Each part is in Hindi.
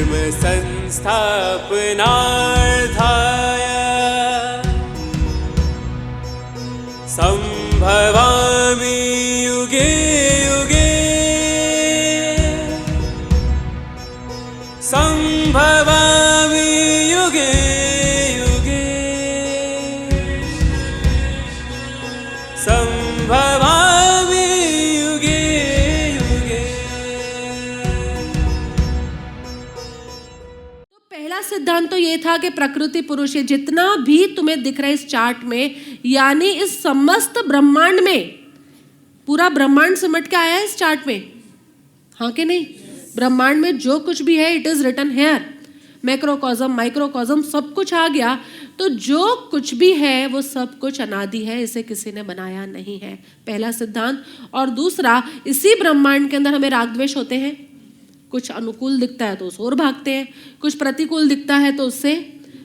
धर्म संस्थापनार्थाय संभवामि युगे युगे संभवामि युगे युगे संभवामि युगे युगे। तो पहला सिद्धांत तो ये था कि प्रकृति पुरुष है। जितना भी तुम्हें दिख रहा है इस चार्ट में, यानी इस समस्त ब्रह्मांड में, पूरा ब्रह्मांड सिमट के आया है इस चार्ट में, हाँ कि नहीं? ब्रह्मांड में जो कुछ भी है इट इज रिटन हेयर। मैक्रोकॉस्म माइक्रोकॉस्म सब कुछ आ गया। तो जो कुछ भी है वो सब कुछ अनादि है, इसे किसी ने बनाया नहीं है, पहला सिद्धांत। और दूसरा, इसी ब्रह्मांड के अंदर हमें राग द्वेष होते हैं। कुछ अनुकूल दिखता है तो उस ओर भागते हैं, कुछ प्रतिकूल दिखता है तो उससे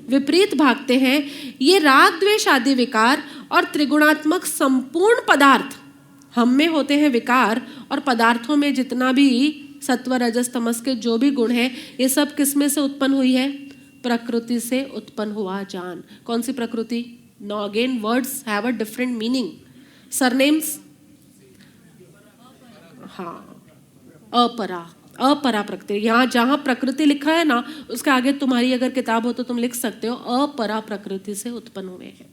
विपरीत भागते हैं। ये राग द्वेष आदि विकार और त्रिगुणात्मक संपूर्ण पदार्थ हम में होते हैं विकार, और पदार्थों में जितना भी सत्व रजस तमस के जो भी गुण हैं, ये सब किस में से उत्पन्न हुई है? प्रकृति से उत्पन्न हुआ जान। कौन सी प्रकृति? No, again words have a different meaning. Surnames, हाँ, अपरा, अपरा प्रकृति। यहाँ जहाँ प्रकृति लिखा है ना, उसके आगे तुम्हारी अगर किताब हो तो तुम लिख सकते हो अपरा प्रकृति से उत्पन्न हुए हैं।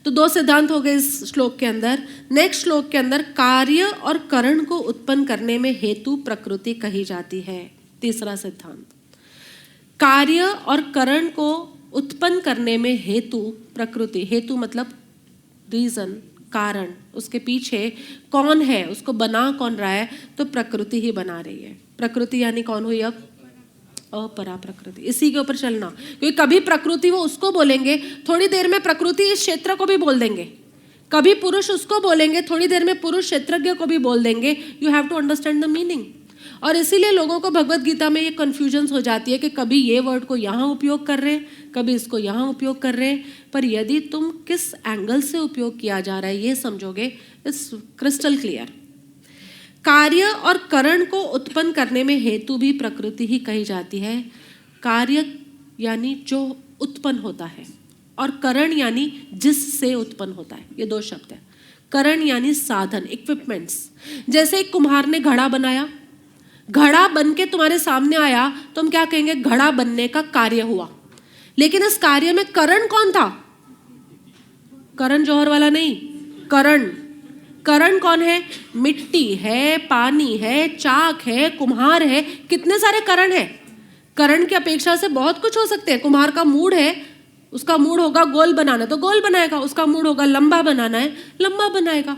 तो दो सिद्धांत हो गए इस श्लोक के अंदर। नेक्स्ट श्लोक के अंदर कार्य और कारण को उत्पन्न करने में हेतु प्रकृति कही जाती है। तीसरा सिद्धांत, कार्य और कारण को उत्पन्न करने में हेतु प्रकृति। हेतु मतलब रीजन, कारण, उसके पीछे कौन है, उसको बना कौन रहा है? तो प्रकृति ही बना रही है। प्रकृति यानी कौन हुई अब? अपरा प्रकृति। इसी के ऊपर चलना, क्योंकि कभी प्रकृति वो उसको बोलेंगे, थोड़ी देर में प्रकृति इस क्षेत्र को भी बोल देंगे। कभी पुरुष उसको बोलेंगे, थोड़ी देर में पुरुष क्षेत्रज्ञ को भी बोल देंगे। You have to understand the meaning. और इसीलिए लोगों को भगवत गीता में ये कन्फ्यूजन हो जाती है कि कभी ये वर्ड को यहाँ उपयोग कर रहे हैं, कभी इसको यहाँ उपयोग कर रहे हैं। पर यदि तुम किस एंगल से उपयोग किया जा रहा है ये समझोगे, इट्स क्रिस्टल क्लियर। कार्य और कारण को उत्पन्न करने में हेतु भी प्रकृति ही कही जाती है। कार्य यानी जो उत्पन्न होता है, और कारण यानी जिससे उत्पन्न होता है। ये दो शब्द है। कारण यानी साधन, इक्विपमेंट्स। जैसे एक कुम्हार ने घड़ा बनाया, घड़ा बन के तुम्हारे सामने आया तो हम क्या कहेंगे? घड़ा बनने का कार्य हुआ। लेकिन इस कार्य में कारण कौन था? करण जौहर वाला नहीं, करण। करण कौन है? मिट्टी है, पानी है, चाक है, कुम्हार है, कितने सारे करण है। करण की अपेक्षा से बहुत कुछ हो सकते हैं। कुम्हार का मूड है, उसका मूड होगा गोल बनाना तो गोल बनाएगा, उसका मूड होगा लंबा बनाना है, लंबा बनाएगा।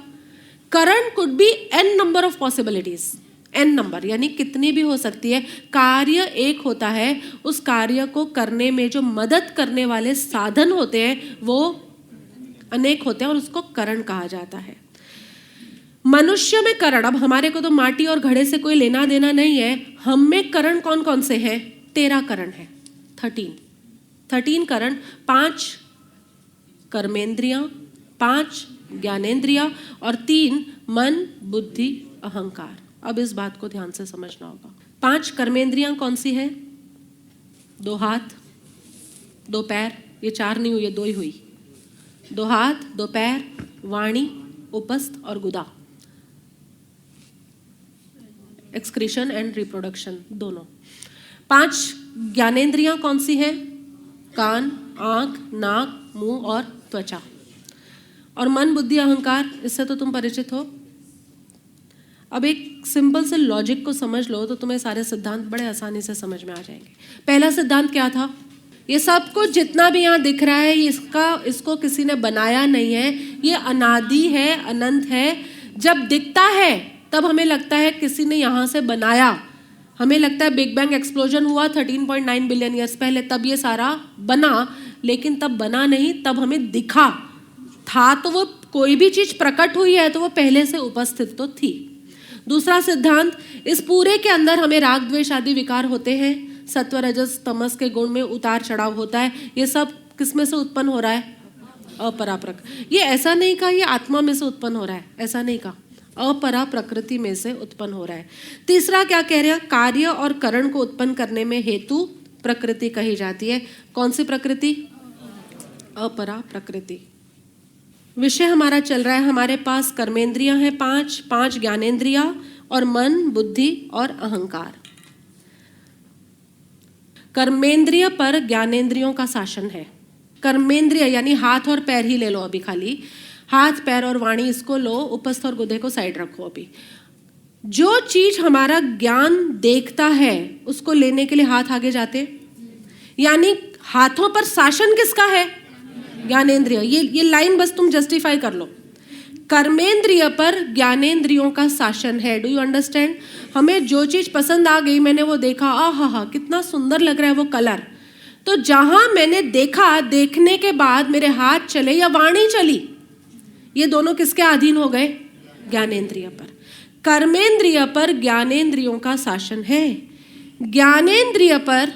Karan could be n number of possibilities, n number यानी कितनी भी हो सकती है। कार्य एक होता है, उस कार्य को करने में जो मदद करने वाले साधन होते हैं वो अनेक होते हैं और उसको करण कहा जाता है। मनुष्य में करण, अब हमारे को तो माटी और घड़े से कोई लेना देना नहीं है। हम में करण कौन कौन से हैं? 13 करण है, 13 करण, 5 कर्मेंद्रियां, 5 ज्ञानेंद्रियां और 3 मन बुद्धि अहंकार। अब इस बात को ध्यान से समझना होगा। 5 कर्मेंद्रियां कौन सी है? 2 हाथ, 2 पैर, ये 4 नहीं हुई, ये 2 ही हुई। 2 हाथ, 2 पैर, वाणी, उपस्थ और गुदा, एक्सक्रीशन एंड रिप्रोडक्शन दोनों। 5 ज्ञानेंद्रियां कौन सी हैं? कान, आंख, नाक, मुंह और त्वचा। और मन बुद्धि अहंकार, इससे तो तुम परिचित हो। अब एक सिंपल से लॉजिक को समझ लो तो तुम्हें सारे सिद्धांत बड़े आसानी से समझ में आ जाएंगे। पहला सिद्धांत क्या था? ये सब कुछ जितना भी यहाँ दिख रहा है इसको किसी ने बनाया नहीं है, ये अनादि है, अनंत है। जब दिखता है तब हमें लगता है किसी ने यहाँ से बनाया। हमें लगता है बिग बैंग एक्सप्लोजन हुआ 13.9 बिलियन ईयर्स पहले, तब ये सारा बना। लेकिन तब बना नहीं, तब हमें दिखा था। तो वो कोई भी चीज प्रकट हुई है तो वो पहले से उपस्थित तो थी। दूसरा सिद्धांत, इस पूरे के अंदर हमें राग द्वेष आदि विकार होते हैं। सत्व रजस तमस के गुण में उतार चढ़ाव होता है। ये सब किसमें से उत्पन्न हो रहा है? अपराप्रक। ये ऐसा नहीं कहा ये आत्मा में से उत्पन्न हो रहा है, ऐसा नहीं कहा। अपरा प्रकृति में से उत्पन्न हो रहा है। तीसरा क्या कह रहे हैं, कार्य और करण को उत्पन्न करने में हेतु प्रकृति कही जाती है। कौन सी प्रकृति? अपरा प्रकृति। विषय हमारा चल रहा है, हमारे पास कर्मेंद्रियां हैं पांच ज्ञानेंद्रियां और मन, बुद्धि और अहंकार। कर्मेंद्रिय पर ज्ञानेंद्रियों का शासन है। कर्मेंद्रिय यानी हाथ और पैर ही ले लो अभी, खाली हाथ पैर और वाणी इसको लो, उपस्थ और गुदे को साइड रखो। अभी जो चीज हमारा ज्ञान देखता है उसको लेने के लिए हाथ आगे जाते, यानी हाथों पर शासन किसका है? ज्ञानेंद्रिय। ये लाइन बस तुम जस्टिफाई कर लो। कर्मेंद्रिय पर ज्ञानेंद्रियों का शासन है। Do you understand? हमें जो चीज पसंद आ गई, मैंने वो देखा, आहा कितना सुंदर लग रहा है वो कलर, तो जहां मैंने देखा, देखने के बाद मेरे हाथ चले या वाणी चली, ये दोनों किसके अधीन हो गए? ज्ञानेंद्रिय पर। कर्मेंद्रिय पर ज्ञानेंद्रियों का शासन है, ज्ञानेंद्रिय पर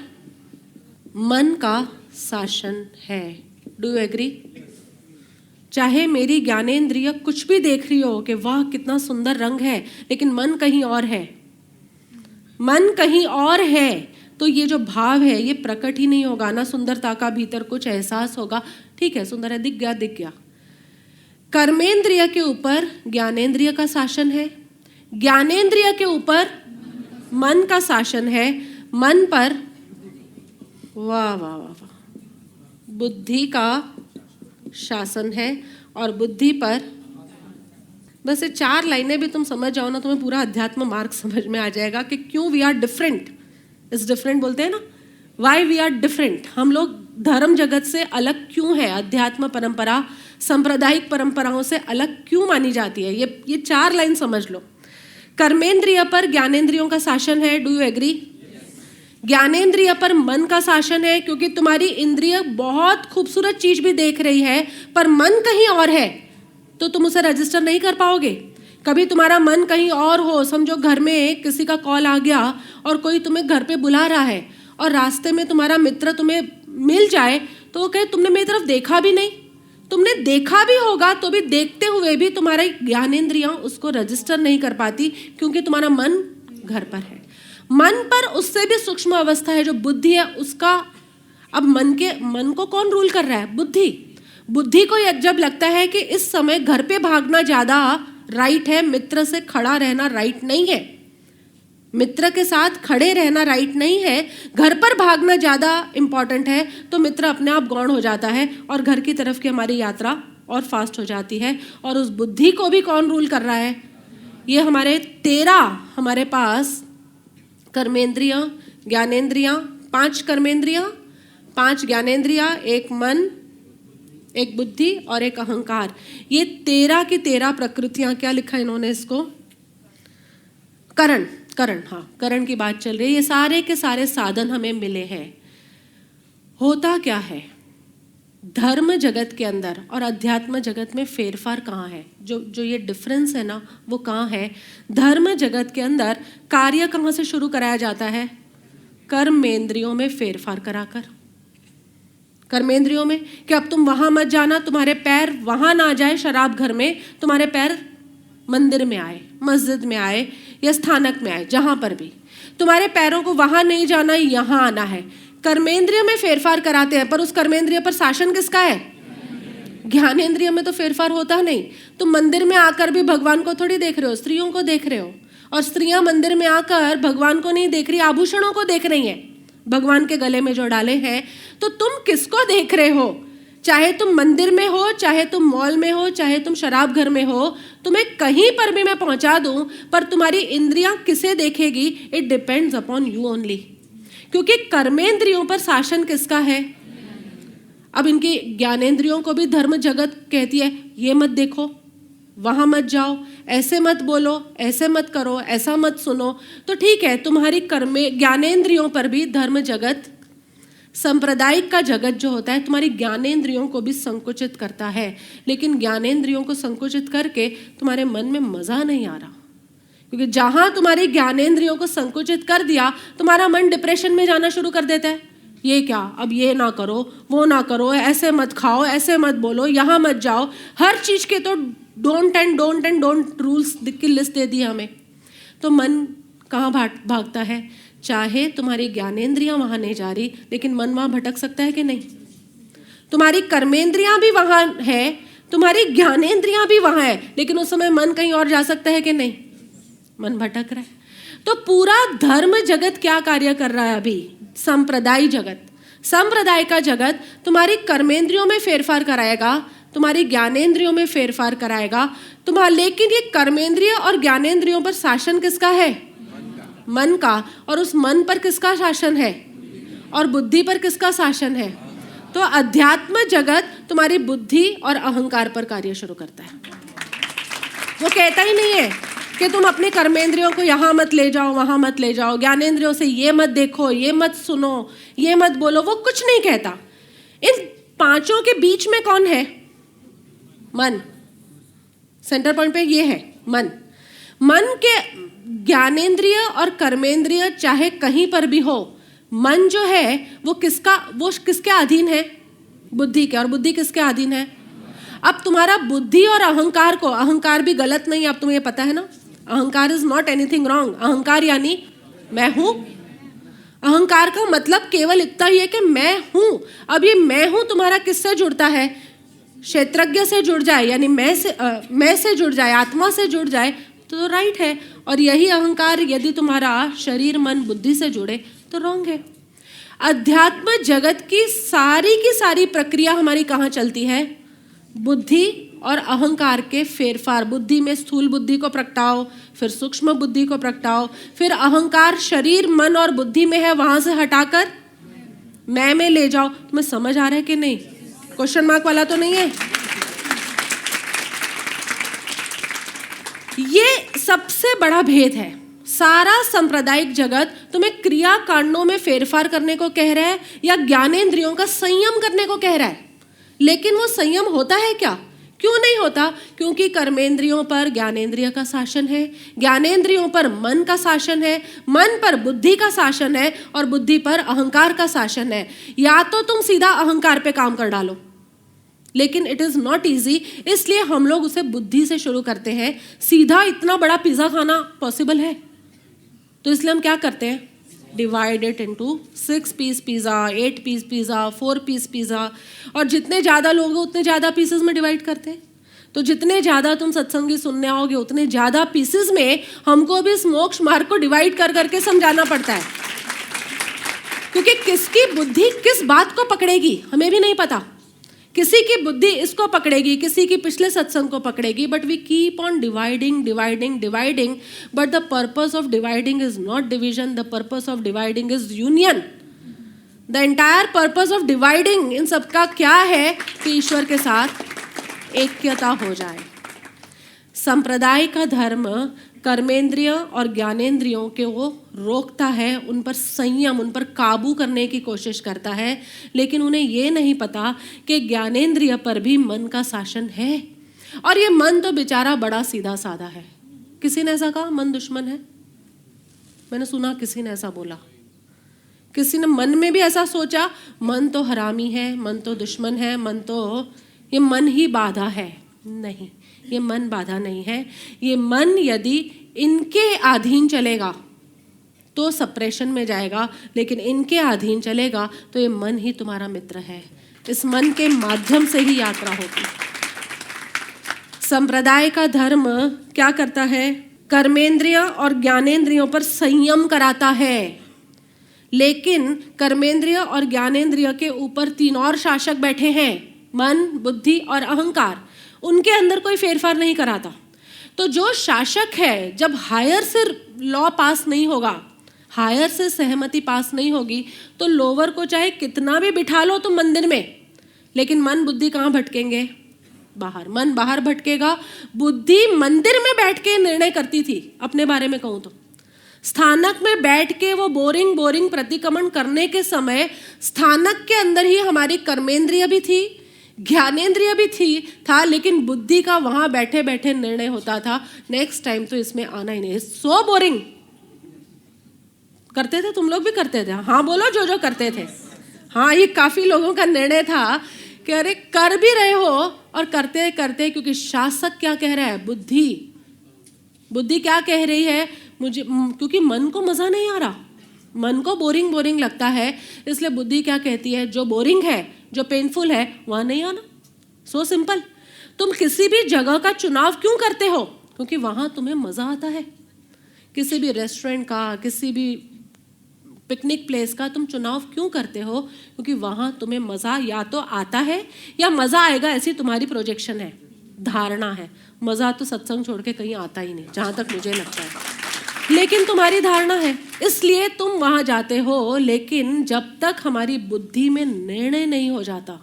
मन का शासन है। Do you agree? चाहे मेरी ज्ञानेंद्रिय कुछ भी देख रही हो कि वाह कितना सुंदर रंग है, लेकिन मन कहीं और है, मन कहीं और है, तो ये जो भाव है ये प्रकट ही नहीं होगा ना। सुंदरता का भीतर कुछ एहसास होगा, ठीक है सुंदर है, दिख गया दिख गया। कर्मेंद्रिय के ऊपर ज्ञानेंद्रिय का शासन है, ज्ञानेंद्रिय के ऊपर मन का शासन है, मन पर वाह वाह वाह वाह बुद्धि का शासन है, और बुद्धि पर, बस ये 4 लाइनें भी तुम समझ जाओ ना, तुम्हें पूरा अध्यात्म मार्ग समझ में आ जाएगा कि क्यों वी आर डिफरेंट। इस डिफरेंट बोलते हैं ना, वाई वी आर डिफरेंट। हम लोग धर्म जगत से अलग क्यों है, अध्यात्म परंपरा सांप्रदायिक परंपराओं से अलग क्यों मानी जाती है। ये 4 लाइन समझ लो। कर्मेंद्रिय पर ज्ञानेंद्रियों का शासन है। Do you agree? ज्ञानेंद्रिय पर मन का शासन है, क्योंकि तुम्हारी इंद्रिय बहुत खूबसूरत चीज भी देख रही है पर मन कहीं और है, तो तुम उसे रजिस्टर नहीं कर पाओगे। कभी तुम्हारा मन कहीं और हो, समझो घर में किसी का कॉल आ गया और कोई तुम्हें घर पे बुला रहा है, और रास्ते में तुम्हारा मित्र तुम्हें मिल जाए तो वो कहे तुमने मेरी तरफ देखा भी नहीं। तुमने देखा भी होगा तो भी देखते हुए भी तुम्हारा ज्ञानेंद्रियां उसको रजिस्टर नहीं कर पाती, क्योंकि तुम्हारा मन घर पर है। मन पर उससे भी सूक्ष्म अवस्था है जो बुद्धि है, उसका अब मन को कौन रूल कर रहा है? बुद्धि। बुद्धि को जब लगता है कि इस समय घर पे भागना ज्यादा राइट है, मित्र से खड़ा रहना राइट नहीं है, मित्र के साथ खड़े रहना राइट नहीं है, घर पर भागना ज्यादा इंपॉर्टेंट है, तो मित्र अपने आप गौण हो जाता है और घर की तरफ की हमारी यात्रा और फास्ट हो जाती है। और उस बुद्धि को भी कौन रूल कर रहा है? ये हमारे 13 हमारे पास कर्मेंद्रियां, ज्ञानेंद्रियां, 5 कर्मेंद्रियां, 5 ज्ञानेंद्रियां, एक मन, एक बुद्धि और एक अहंकार। ये 13 की 13 प्रकृतियां, क्या लिखा इन्होंने इसको? करण। हाँ, करण की बात चल रही है। ये सारे के सारे साधन हमें मिले हैं। होता क्या है, धर्म जगत के अंदर और अध्यात्म जगत में फेरफार कहाँ है? जो ये डिफरेंस है ना, वो कहाँ है? धर्म जगत के अंदर कार्य कहाँ से शुरू कराया जाता है? कर्मेंद्रियों में फेरफार कराकर। कर्मेंद्रियों में कि अब तुम वहां मत जाना, तुम्हारे पैर वहां ना जाए शराब घर में, तुम्हारे पैर मंदिर में आए, मस्जिद में आए या स्थानक में आए, जहां पर भी तुम्हारे पैरों को वहां नहीं जाना, यहां आना है। कर्मेंद्रिय में फेरफार कराते हैं, पर उस कर्मेंद्रिय पर शासन किसका है? ज्ञानेंद्रिय में तो फेरफार होता नहीं। तुम मंदिर में आकर भी भगवान को थोड़ी देख रहे हो, स्त्रियों को देख रहे हो, और स्त्रियां मंदिर में आकर भगवान को नहीं देख रही, आभूषणों को देख रही हैं भगवान के गले में जो डाले हैं। तो तुम किसको देख रहे हो? चाहे तुम मंदिर में हो, चाहे तुम मॉल में हो, चाहे तुम शराब घर में हो, तुम्हें कहीं पर भी मैं पहुंचा दूं, पर तुम्हारी इंद्रियां किसे देखेगी? It depends upon you only. क्योंकि कर्मेंद्रियों पर शासन किसका है? अब इनकी ज्ञानेंद्रियों को भी धर्म जगत कहती है ये मत देखो, वहां मत जाओ, ऐसे मत बोलो, ऐसे मत करो, ऐसा मत सुनो। तो ठीक है, तुम्हारी ज्ञानेंद्रियों पर भी धर्म जगत, सांप्रदायिक का जगत जो होता है, तुम्हारी ज्ञानेंद्रियों को भी संकुचित करता है। लेकिन ज्ञानेंद्रियों को संकुचित करके तुम्हारे मन में मजा नहीं आ रहा, क्योंकि जहां तुम्हारी ज्ञानेंद्रियों को संकुचित कर दिया, तुम्हारा मन डिप्रेशन में जाना शुरू कर देता है। ये क्या, अब ये ना करो, वो ना करो, ऐसे मत खाओ, ऐसे मत बोलो, यहाँ मत जाओ, हर चीज़ के तो डोंट एंड डोंट रूल्स की लिस्ट दे दी हमें। तो मन कहाँ भागता है? चाहे तुम्हारी ज्ञानेंद्रियां वहाँ नहीं जा रही, लेकिन मन वहाँ भटक सकता है कि नहीं? तुम्हारी कर्मेंद्रियां भी वहाँ है, तुम्हारी ज्ञानेंद्रियां भी वहाँ है, लेकिन उस समय मन कहीं और जा सकता है कि नहीं? मन भटक रहा है। तो पूरा धर्म जगत क्या कार्य कर रहा है अभी? संप्रदाय जगत, संप्रदाय का जगत तुम्हारी कर्मेंद्रियों में फेरफार कराएगा, तुम्हारी ज्ञानेंद्रियों में फेरफार कराएगा तुम्हारा। लेकिन ये कर्मेंद्रिय और ज्ञानेंद्रियों पर शासन किसका है? मन का। और उस मन पर किसका शासन है? और बुद्धि पर किसका शासन है? तो अध्यात्म जगत तुम्हारी बुद्धि और अहंकार पर कार्य शुरू करता है। वो कहता ही नहीं है कि तुम अपने कर्मेंद्रियों को यहाँ मत ले जाओ, वहाँ मत ले जाओ, ज्ञानेंद्रियों से ये मत देखो, ये मत सुनो, ये मत बोलो, वो कुछ नहीं कहता। इन पांचों के बीच में कौन है? मन। सेंटर पॉइंट पे ये है मन। मन के ज्ञानेंद्रिय और कर्मेंद्रिय चाहे कहीं पर भी हो, मन जो है वो किसके अधीन है? बुद्धि के। और बुद्धि किसके अधीन है? अब तुम्हारा बुद्धि और अहंकार को, अहंकार भी गलत नहीं, अब तुम्हें पता है ना, अहंकार इज नॉट एनीथिंग रॉन्ग। अहंकार यानी मैं हूं। अहंकार का मतलब केवल इतना ही है कि मैं हूं। अब ये मैं हूं तुम्हारा किससे जुड़ता है? क्षेत्रज्ञ से जुड़ जाए, यानी मैं से जुड़ जाए, आत्मा से जुड़ जाए तो राइट है। और यही अहंकार यदि तुम्हारा शरीर मन बुद्धि से जुड़े तो रॉन्ग है। अध्यात्म जगत की सारी प्रक्रिया हमारी कहाँ चलती है? बुद्धि और अहंकार के फेरफार। बुद्धि में स्थूल बुद्धि को प्रगटाओ, फिर सूक्ष्म बुद्धि को प्रगटाओ, फिर अहंकार शरीर मन और बुद्धि में है, वहां से हटाकर मैं में ले जाओ। तुम्हें समझ आ रहा है कि नहीं? क्वेश्चन मार्क वाला तो नहीं है? ये सबसे बड़ा भेद है। सारा सांप्रदायिक जगत तुम्हें क्रिया कांडों में फेरफार करने को कह रहा है या ज्ञानेंद्रियों का संयम करने को कह रहा है, लेकिन वो संयम होता है क्या? क्यों नहीं होता? क्योंकि कर्मेंद्रियों पर ज्ञानेंद्रिय का शासन है, ज्ञानेंद्रियों पर मन का शासन है, मन पर बुद्धि का शासन है और बुद्धि पर अहंकार का शासन है। या तो तुम सीधा अहंकार पे काम कर डालो, लेकिन इट इज नॉट इजी, इसलिए हम लोग उसे बुद्धि से शुरू करते हैं। सीधा इतना बड़ा पिज्जा खाना पॉसिबल है? तो इसलिए हम क्या करते हैं? Divide it into 6 piece pizza, 8 piece pizza, 4 piece pizza. और जितने ज़्यादा लोग हैं उतने ज़्यादा पीसेस में डिवाइड करते हैं। तो जितने ज़्यादा तुम सत्संगी सुनने आओगे उतने ज़्यादा पीसेस में हमको भी इस मोक्ष मार्ग को डिवाइड कर करके समझाना पड़ता है, क्योंकि किसकी बुद्धि किस बात को पकड़ेगी हमें भी नहीं पता। किसी की बुद्धि इसको पकड़ेगी, किसी की पिछले सत्संग को पकड़ेगी, but we keep on dividing dividing dividing. But the purpose of dividing is not division, the purpose of dividing is union. The entire purpose of dividing इन सबका क्या है? कि ईश्वर के साथ ऐक्यता हो जाए। संप्रदाय का धर्म कर्मेंद्रिय और ज्ञानेंद्रियों के वो रोकता है, उन पर संयम, उन पर काबू करने की कोशिश करता है, लेकिन उन्हें ये नहीं पता कि ज्ञानेंद्रिय पर भी मन का शासन है। और ये मन तो बेचारा बड़ा सीधा साधा है। किसी ने ऐसा कहा मन दुश्मन है? मैंने सुना किसी ने ऐसा बोला। किसी ने मन में भी ऐसा सोचा, मन तो हरामी है, मन तो दुश्मन है, मन तो ये मन ही बाधा है। नहीं, ये मन बाधा नहीं है। ये मन यदि इनके अधीन चलेगा तो सप्रेशन में जाएगा, लेकिन इनके अधीन चलेगा तो ये मन ही तुम्हारा मित्र है। इस मन के माध्यम से ही यात्रा होगी। संप्रदाय का धर्म क्या करता है? कर्मेंद्रिय और ज्ञानेंद्रियों पर संयम कराता है, लेकिन कर्मेंद्रिय और ज्ञानेंद्रिय के ऊपर 3 और शासक बैठे हैं, मन, बुद्धि और अहंकार। उनके अंदर कोई फेरफार नहीं कराता। तो जो शासक है, जब हायर से लॉ पास नहीं होगा, हायर से सहमति पास नहीं होगी, तो लोअर को चाहे कितना भी बिठा लो तुम मंदिर में, लेकिन मन बुद्धि कहाँ भटकेंगे? बाहर। मन बाहर भटकेगा। बुद्धि मंदिर में बैठ के निर्णय करती थी। अपने बारे में कहूँ तो स्थानक में बैठ के वो बोरिंग प्रतिक्रमण करने के समय स्थानक के अंदर ही हमारी कर्मेंद्रिय भी थी, ज्ञानेंद्रिय भी था, लेकिन बुद्धि का वहां बैठे बैठे निर्णय होता था, नेक्स्ट टाइम तो इसमें आना ही नहीं। So boring. करते थे? तुम लोग भी करते थे? हाँ बोलो, जो करते थे। हाँ, ये काफी लोगों का निर्णय था कि अरे कर भी रहे हो और करते करते, क्योंकि शासक क्या कह रहा है, बुद्धि क्या कह रही है, मुझे क्योंकि मन को मजा नहीं आ रहा, मन को बोरिंग लगता है, इसलिए बुद्धि क्या कहती है, जो बोरिंग है, जो पेनफुल है, वहां नहीं आना। So simple. तुम किसी भी जगह का चुनाव क्यों करते हो? क्योंकि वहां तुम्हें मजा आता है। किसी भी रेस्टोरेंट का, किसी भी पिकनिक प्लेस का तुम चुनाव क्यों करते हो? क्योंकि वहां तुम्हें मजा या तो आता है या मजा आएगा, ऐसी तुम्हारी प्रोजेक्शन है, धारणा है। मजा तो सत्संग छोड़ के कहीं आता ही नहीं, जहां तक मुझे लगता है, लेकिन तुम्हारी धारणा है, इसलिए तुम वहां जाते हो। लेकिन जब तक हमारी बुद्धि में निर्णय नहीं हो जाता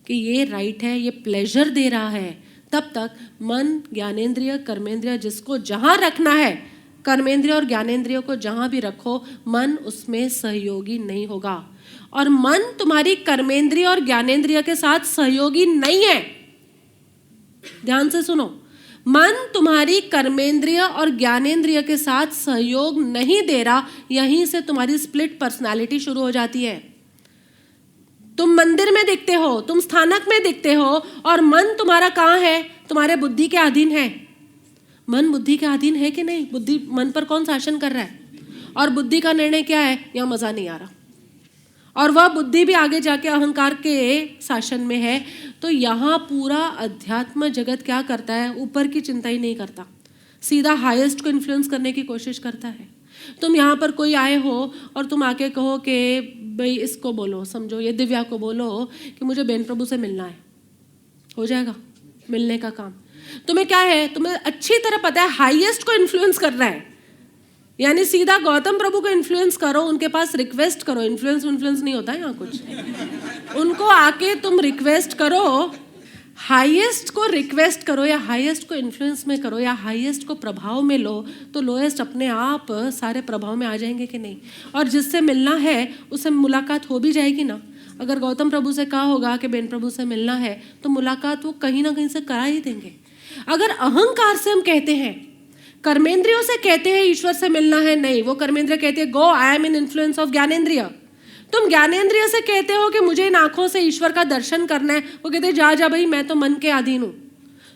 कि ये राइट है, ये प्लेजर दे रहा है, तब तक मन, ज्ञानेंद्रिय, कर्मेंद्रिय, जिसको जहां रखना है, कर्मेंद्रिय और ज्ञानेंद्रियों को जहां भी रखो, मन उसमें सहयोगी नहीं होगा। और मन तुम्हारी कर्मेंद्रिय और ज्ञानेंद्रिय के साथ सहयोगी नहीं है। ध्यान से सुनो, मन तुम्हारी कर्मेंद्रिय और ज्ञानेंद्रिय के साथ सहयोग नहीं दे रहा। यहीं से तुम्हारी स्प्लिट पर्सनालिटी शुरू हो जाती है। तुम मंदिर में दिखते हो, तुम स्थानक में दिखते हो, और मन तुम्हारा कहाँ है? तुम्हारे बुद्धि के अधीन है। मन बुद्धि के अधीन है कि नहीं? बुद्धि मन पर कौन शासन कर रहा है? और बुद्धि का निर्णय क्या है? यहाँ मजा नहीं आ रहा, और वह बुद्धि भी आगे जाके अहंकार के शासन में है। तो यहाँ पूरा अध्यात्म जगत क्या करता है? ऊपर की चिंता ही नहीं करता, सीधा हाईएस्ट को इन्फ्लुएंस करने की कोशिश करता है। तुम यहाँ पर कोई आए हो और तुम आके कहो कि भाई इसको बोलो, समझो ये दिव्या को बोलो कि मुझे बेन प्रभु से मिलना है, हो जाएगा मिलने का काम। तुम्हें क्या है? तुम्हें अच्छी तरह पता है हाईएस्ट को इन्फ्लुएंस करना है, यानी सीधा गौतम प्रभु को इन्फ्लुएंस करो, उनके पास रिक्वेस्ट करो। इन्फ्लुएंस नहीं होता है यहाँ कुछ, उनको आके तुम रिक्वेस्ट करो, हाईएस्ट को रिक्वेस्ट करो, या हाईएस्ट को इन्फ्लुएंस में करो, या हाईएस्ट को प्रभाव में लो, तो लोएस्ट अपने आप सारे प्रभाव में आ जाएंगे कि नहीं? और जिससे मिलना है उससे मुलाकात हो भी जाएगी ना। अगर गौतम प्रभु से कहा होगा कि बेन प्रभु से मिलना है, तो मुलाकात वो कहीं ना कहीं से करा ही देंगे। अगर अहंकार से हम कहते हैं, कर्मेंद्रियों से कहते हैं ईश्वर से मिलना है, नहीं, वो कर्मेंद्रिय कहती है go, I am in influence of ज्ञानेंद्रिय। तुम ज्ञानेंद्रिय से कहते हो कि मुझे इन आंखों से ईश्वर का दर्शन करना है, वो कहते हैं जा भाई, मैं तो मन के अधीन हूँ।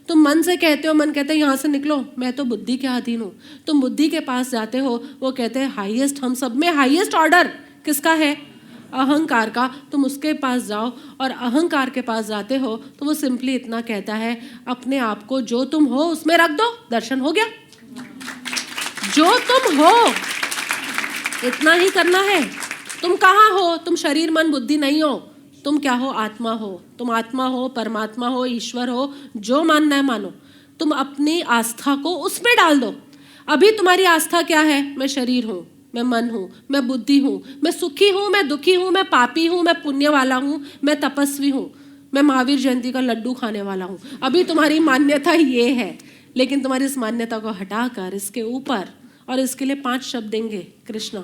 तुम मन से कहते हो, मन कहते हैं यहाँ से निकलो, मैं तो बुद्धि के अधीन हूँ। तुम बुद्धि के पास जाते हो, वो कहते हैं हाईएस्ट, हम सब में हाईएस्ट ऑर्डर किसका है? अहंकार का। तुम उसके पास जाओ, और अहंकार के पास जाते हो तो वो सिंपली इतना कहता है, अपने आप को जो तुम हो उसमें रख दो, दर्शन हो गया। जो तुम हो इतना ही करना है। तुम कहाँ हो? तुम शरीर मन बुद्धि नहीं हो, तुम क्या हो? आत्मा हो। तुम आत्मा हो, परमात्मा हो, ईश्वर हो, जो मानना है मानो। तुम अपनी आस्था को उसमें डाल दो। अभी तुम्हारी आस्था क्या है? मैं शरीर हूँ, मैं मन हूँ, मैं बुद्धि हूँ, मैं सुखी हूँ, मैं दुखी हूँ, मैं पापी हूँ, मैं पुण्य वाला हूँ, मैं तपस्वी हूँ, मैं महावीर जयंती का लड्डू खाने वाला हूँ। अभी तुम्हारी मान्यता ये है, लेकिन तुम्हारी इस मान्यता को हटाकर इसके ऊपर, और इसके लिए 5 शब्द देंगे कृष्ण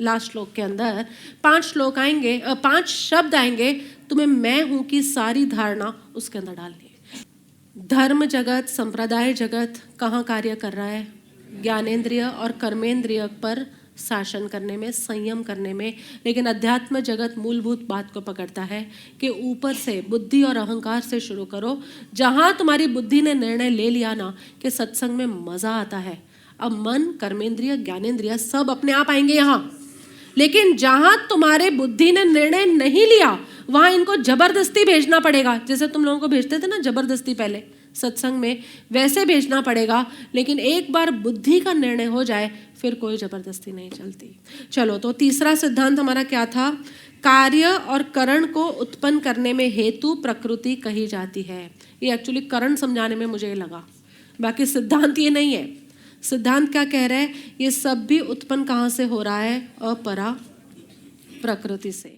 लास्ट श्लोक के अंदर। 5 श्लोक आएंगे, 5 शब्द आएंगे, तुम्हें मैं हूं की सारी धारणा उसके अंदर डालनी है। धर्म जगत, संप्रदाय जगत कहाँ कार्य कर रहा है? ज्ञानेंद्रिय और कर्मेंद्रिय पर शासन करने में, संयम करने में। लेकिन अध्यात्म जगत मूलभूत बात को पकड़ता है कि ऊपर से बुद्धि और अहंकार से शुरू करो। जहां तुम्हारी बुद्धि ने निर्णय ले लिया ना कि सत्संग में मजा आता है, अब मन, कर्मेंद्रिय, ज्ञानेंद्रिय सब अपने आप आएंगे यहाँ। लेकिन जहां तुम्हारे बुद्धि ने निर्णय नहीं लिया, वहां इनको जबरदस्ती भेजना पड़ेगा। जैसे तुम लोगों को भेजते थे ना जबरदस्ती पहले सत्संग में, वैसे भेजना पड़ेगा। लेकिन एक बार बुद्धि का निर्णय हो जाए, फिर कोई जबरदस्ती नहीं चलती। चलो, तो तीसरा सिद्धांत हमारा क्या था? कार्य और करण को उत्पन्न करने में हेतु प्रकृति कही जाती है। ये एक्चुअली करण समझाने में मुझे लगा, बाकी सिद्धांत ये नहीं है। सिद्धांत क्या कह रहा है? ये सब भी उत्पन्न कहाँ से हो रहा है? अपरा प्रकृति से।